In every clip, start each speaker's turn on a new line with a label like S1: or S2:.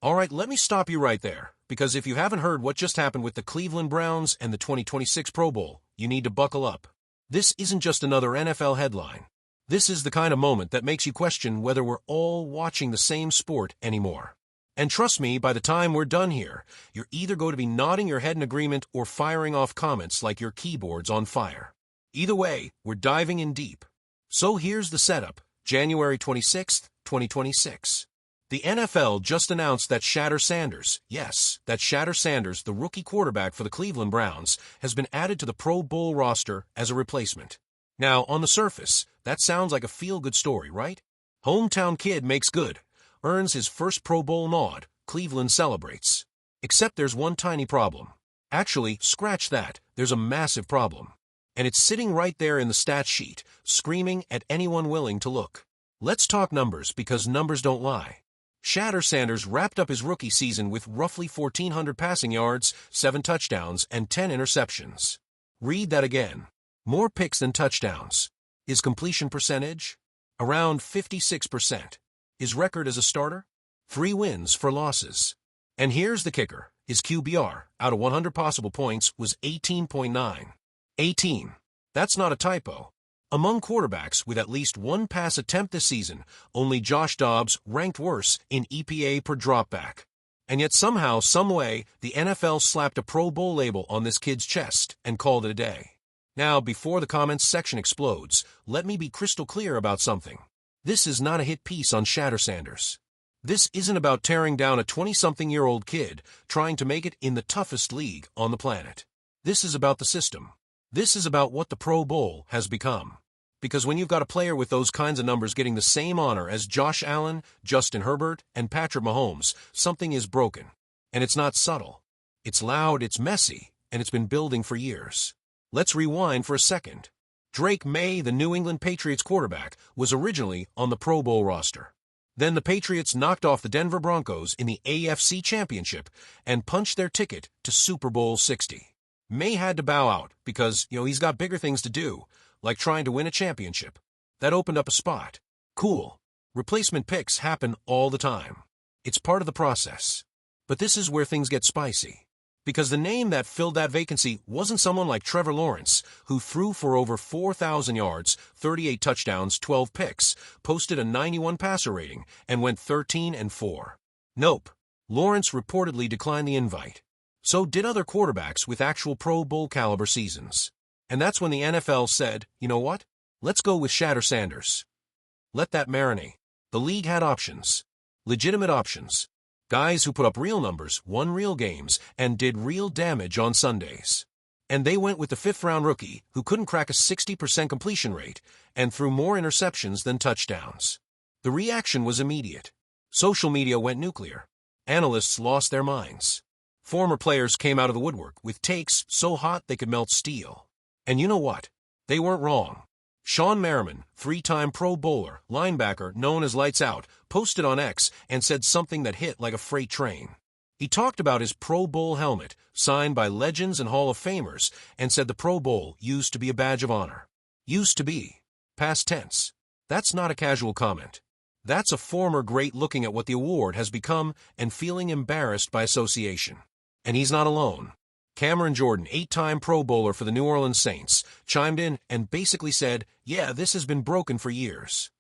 S1: All right, let me stop you right there, because if you haven't heard what just happened with the Cleveland Browns and the 2026 Pro Bowl, you need to buckle up. This isn't just another NFL headline. This is the kind of moment that makes you question whether we're all watching the same sport anymore. And trust me, by the time we're done here, you're either going to be nodding your head in agreement or firing off comments like your keyboard's on fire. Either way, we're diving in deep. So here's the setup. January 26th, 2026. The NFL just announced that Shedeur Sanders, yes, that Shedeur Sanders, the rookie quarterback for the Cleveland Browns, has been added to the Pro Bowl roster as a replacement. Now, on the surface, that sounds like a feel-good story, right? Hometown kid makes good, earns his first Pro Bowl nod, Cleveland celebrates. Except there's one tiny problem. Actually, scratch that, there's a massive problem. And it's sitting right there in the stat sheet, screaming at anyone willing to look. Let's talk numbers, because numbers don't lie. Shedeur Sanders wrapped up his rookie season with roughly 1,400 passing yards, 7 touchdowns, and 10 interceptions. Read that again. More picks than touchdowns. His completion percentage? Around 56%. His record as a starter? 3 wins for losses. And here's the kicker. His QBR, out of 100 possible points, was 18.9. 18. That's not a typo. Among quarterbacks with at least one pass attempt this season, only Josh Dobbs ranked worse in EPA per dropback. And yet somehow, someway, the NFL slapped a Pro Bowl label on this kid's chest and called it a day. Now, before the comments section explodes, let me be crystal clear about something. This is not a hit piece on Shedeur Sanders. This isn't about tearing down a 20-something-year-old kid trying to make it in the toughest league on the planet. This is about the system. This is about what the Pro Bowl has become. Because when you've got a player with those kinds of numbers getting the same honor as Josh Allen, Justin Herbert, and Patrick Mahomes, something is broken. And it's not subtle. It's loud, it's messy, and it's been building for years. Let's rewind for a second. Drake May, the New England Patriots quarterback, was originally on the Pro Bowl roster. Then the Patriots knocked off the Denver Broncos in the AFC Championship and punched their ticket to Super Bowl 60. May had to bow out because, he's got bigger things to do, like trying to win a championship. That opened up a spot. Cool. Replacement picks happen all the time. It's part of the process. But this is where things get spicy. Because the name that filled that vacancy wasn't someone like Trevor Lawrence, who threw for over 4,000 yards, 38 touchdowns, 12 picks, posted a 91 passer rating, and went 13-4. Nope. Lawrence reportedly declined the invite. So did other quarterbacks with actual Pro Bowl caliber seasons. And that's when the NFL said, you know what? Let's go with Shedeur Sanders. Let that marinate. The league had options. Legitimate options. Guys who put up real numbers, won real games, and did real damage on Sundays. And they went with the 5th-round rookie who couldn't crack a 60% completion rate and threw more interceptions than touchdowns. The reaction was immediate. Social media went nuclear. Analysts lost their minds. Former players came out of the woodwork with takes so hot they could melt steel. And you know what? They weren't wrong. Sean Merriman, 3-time Pro Bowler, linebacker known as Lights Out, posted on X and said something that hit like a freight train. He talked about his Pro Bowl helmet, signed by legends and Hall of Famers, and said the Pro Bowl used to be a badge of honor. Used to be. Past tense. That's not a casual comment. That's a former great looking at what the award has become and feeling embarrassed by association. And he's not alone. Cameron Jordan, 8-time Pro Bowler for the New Orleans Saints, chimed in and basically said, yeah, this has been broken for years.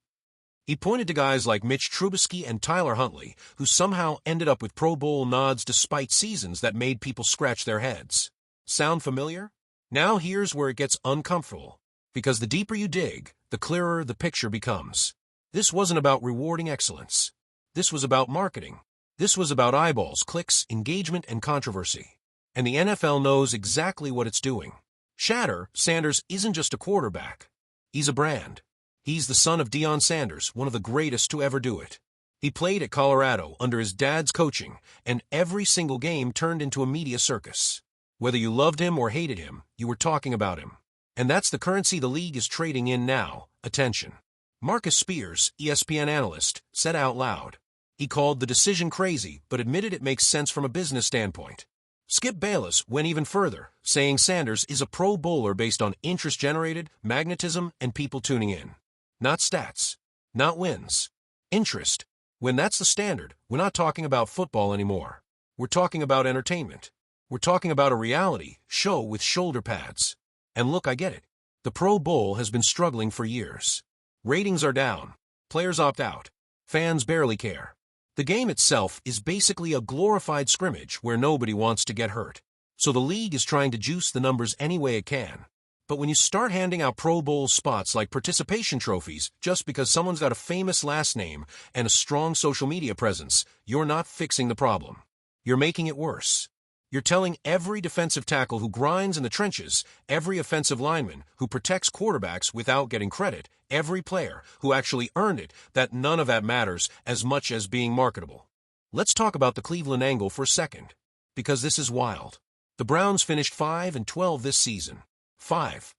S1: He pointed to guys like Mitch Trubisky and Tyler Huntley, who somehow ended up with Pro Bowl nods despite seasons that made people scratch their heads. Sound familiar? Now here's where it gets uncomfortable. Because the deeper you dig, the clearer the picture becomes. This wasn't about rewarding excellence. This was about marketing. This was about eyeballs, clicks, engagement, and controversy. And the NFL knows exactly what it's doing. Shedeur Sanders isn't just a quarterback. He's a brand. He's the son of Deion Sanders, one of the greatest to ever do it. He played at Colorado under his dad's coaching, and every single game turned into a media circus. Whether you loved him or hated him, you were talking about him. And that's the currency the league is trading in now, attention. Marcus Spears, ESPN analyst, said out loud. He called the decision crazy, but admitted it makes sense from a business standpoint. Skip Bayless went even further, saying Sanders is a Pro Bowler based on interest generated, magnetism, and people tuning in. Not stats. Not wins. Interest. When that's the standard, we're not talking about football anymore. We're talking about entertainment. We're talking about a reality show with shoulder pads. And look, I get it. The Pro Bowl has been struggling for years. Ratings are down. Players opt out. Fans barely care. The game itself is basically a glorified scrimmage where nobody wants to get hurt. So the league is trying to juice the numbers any way it can. But when you start handing out Pro Bowl spots like participation trophies just because someone's got a famous last name and a strong social media presence, you're not fixing the problem. You're making it worse. You're telling every defensive tackle who grinds in the trenches, every offensive lineman who protects quarterbacks without getting credit, every player who actually earned it, that none of that matters as much as being marketable. Let's talk about the Cleveland angle for a second, because this is wild. The Browns finished 5-12 this season. 5-12.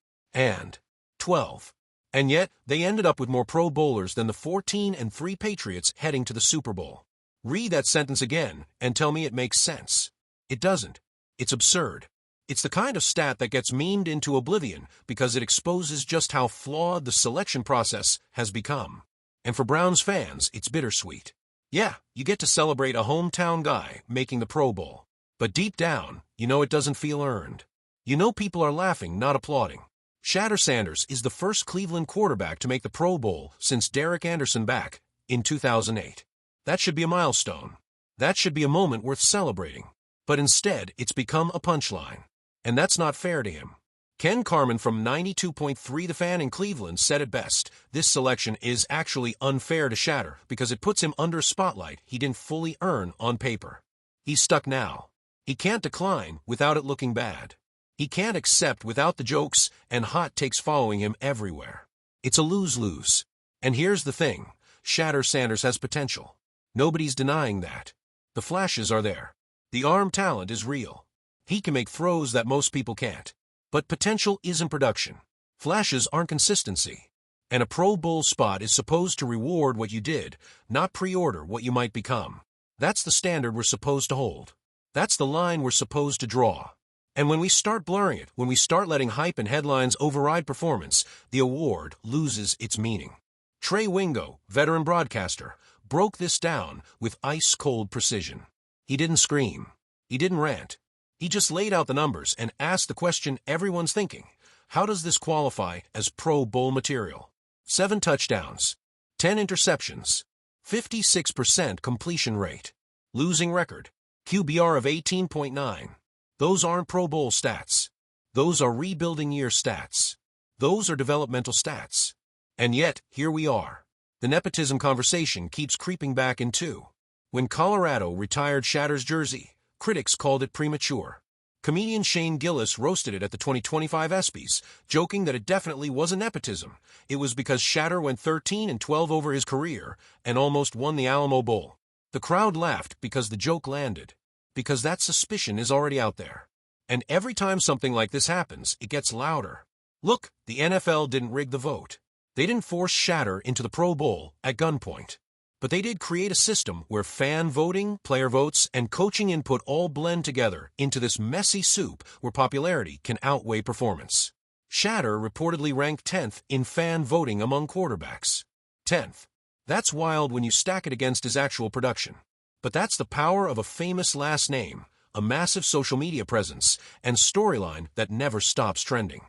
S1: And yet, they ended up with more Pro Bowlers than the 14-3 Patriots heading to the Super Bowl. Read that sentence again and tell me it makes sense. It doesn't. It's absurd. It's the kind of stat that gets memed into oblivion because it exposes just how flawed the selection process has become. And for Browns fans, it's bittersweet. Yeah, you get to celebrate a hometown guy making the Pro Bowl. But deep down, you know it doesn't feel earned. You know people are laughing, not applauding. Shedeur Sanders is the first Cleveland quarterback to make the Pro Bowl since Derek Anderson back in 2008. That should be a milestone. That should be a moment worth celebrating. But instead, it's become a punchline. And that's not fair to him. Ken Carman from 92.3 The Fan in Cleveland said it best. This selection is actually unfair to Shedeur because it puts him under a spotlight he didn't fully earn on paper. He's stuck now. He can't decline without it looking bad. He can't accept without the jokes and hot takes following him everywhere. It's a lose-lose. And here's the thing. Shedeur Sanders has potential. Nobody's denying that. The flashes are there. The arm talent is real. He can make throws that most people can't. But potential isn't production. Flashes aren't consistency. And a Pro Bowl spot is supposed to reward what you did, not pre-order what you might become. That's the standard we're supposed to hold. That's the line we're supposed to draw. And when we start blurring it, when we start letting hype and headlines override performance, the award loses its meaning. Trey Wingo, veteran broadcaster, broke this down with ice-cold precision. He didn't scream. He didn't rant. He just laid out the numbers and asked the question everyone's thinking. How does this qualify as Pro Bowl material? 7 touchdowns, 10 interceptions, 56% completion rate, losing record, QBR of 18.9. Those aren't Pro Bowl stats. Those are rebuilding year stats. Those are developmental stats. And yet, here we are. The nepotism conversation keeps creeping back in too. When Colorado retired Shedeur's jersey, critics called it premature. Comedian Shane Gillis roasted it at the 2025 ESPYs, joking that it definitely wasn't nepotism. It was because Shedeur went 13-12 over his career and almost won the Alamo Bowl. The crowd laughed because the joke landed. Because that suspicion is already out there. And every time something like this happens, it gets louder. Look, the NFL didn't rig the vote. They didn't force Shedeur into the Pro Bowl at gunpoint. But they did create a system where fan voting, player votes, and coaching input all blend together into this messy soup where popularity can outweigh performance. Shedeur reportedly ranked 10th in fan voting among quarterbacks. 10th. That's wild when you stack it against his actual production. But that's the power of a famous last name, a massive social media presence, and storyline that never stops trending.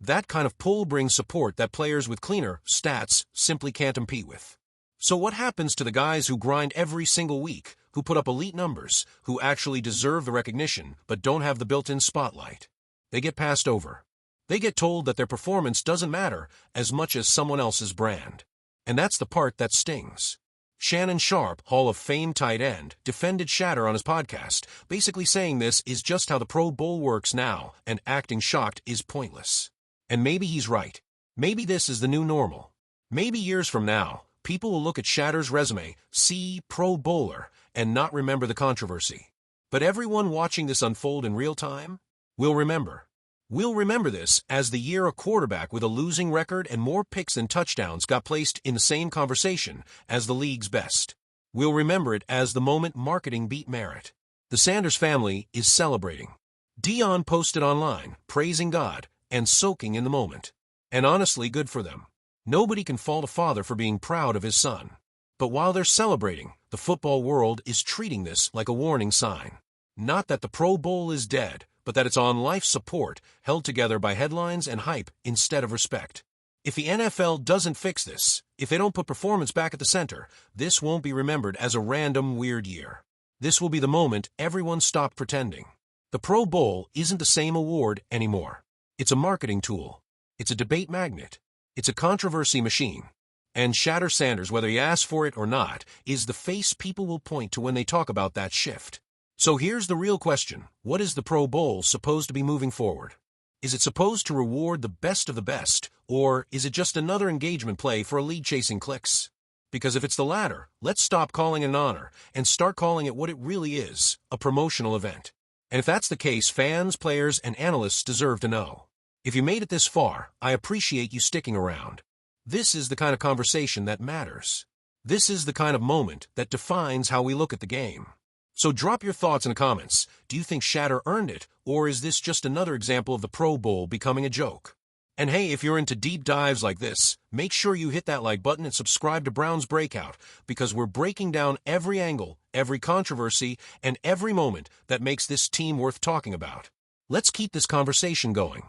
S1: That kind of pull brings support that players with cleaner stats simply can't compete with. So what happens to the guys who grind every single week, who put up elite numbers, who actually deserve the recognition but don't have the built-in spotlight? They get passed over. They get told that their performance doesn't matter as much as someone else's brand. And that's the part that stings. Shannon Sharpe, Hall of Fame tight end, defended Shedeur on his podcast, basically saying this is just how the Pro Bowl works now, and acting shocked is pointless. And maybe he's right. Maybe this is the new normal. Maybe years from now, people will look at Shedeur's resume, see Pro Bowler, and not remember the controversy. But everyone watching this unfold in real time will remember. We'll remember this as the year a quarterback with a losing record and more picks than touchdowns got placed in the same conversation as the league's best. We'll remember it as the moment marketing beat merit. The Sanders family is celebrating. Dion posted online, praising God and soaking in the moment. And honestly, good for them. Nobody can fault a father for being proud of his son. But while they're celebrating, the football world is treating this like a warning sign. Not that the Pro Bowl is dead, but that it's on life support, held together by headlines and hype instead of respect. If the NFL doesn't fix this, if they don't put performance back at the center, this won't be remembered as a random weird year. This will be the moment everyone stopped pretending. The Pro Bowl isn't the same award anymore. It's a marketing tool. It's a debate magnet. It's a controversy machine. And Shedeur Sanders, whether he asks for it or not, is the face people will point to when they talk about that shift. So here's the real question. What is the Pro Bowl supposed to be moving forward? Is it supposed to reward the best of the best, or is it just another engagement play for a lead-chasing clicks? Because if it's the latter, let's stop calling it an honor and start calling it what it really is, a promotional event. And if that's the case, fans, players, and analysts deserve to know. If you made it this far, I appreciate you sticking around. This is the kind of conversation that matters. This is the kind of moment that defines how we look at the game. So drop your thoughts in the comments. Do you think Shedeur earned it, or is this just another example of the Pro Bowl becoming a joke? And hey, if you're into deep dives like this, make sure you hit that like button and subscribe to Brown's Breakout, because we're breaking down every angle, every controversy, and every moment that makes this team worth talking about. Let's keep this conversation going.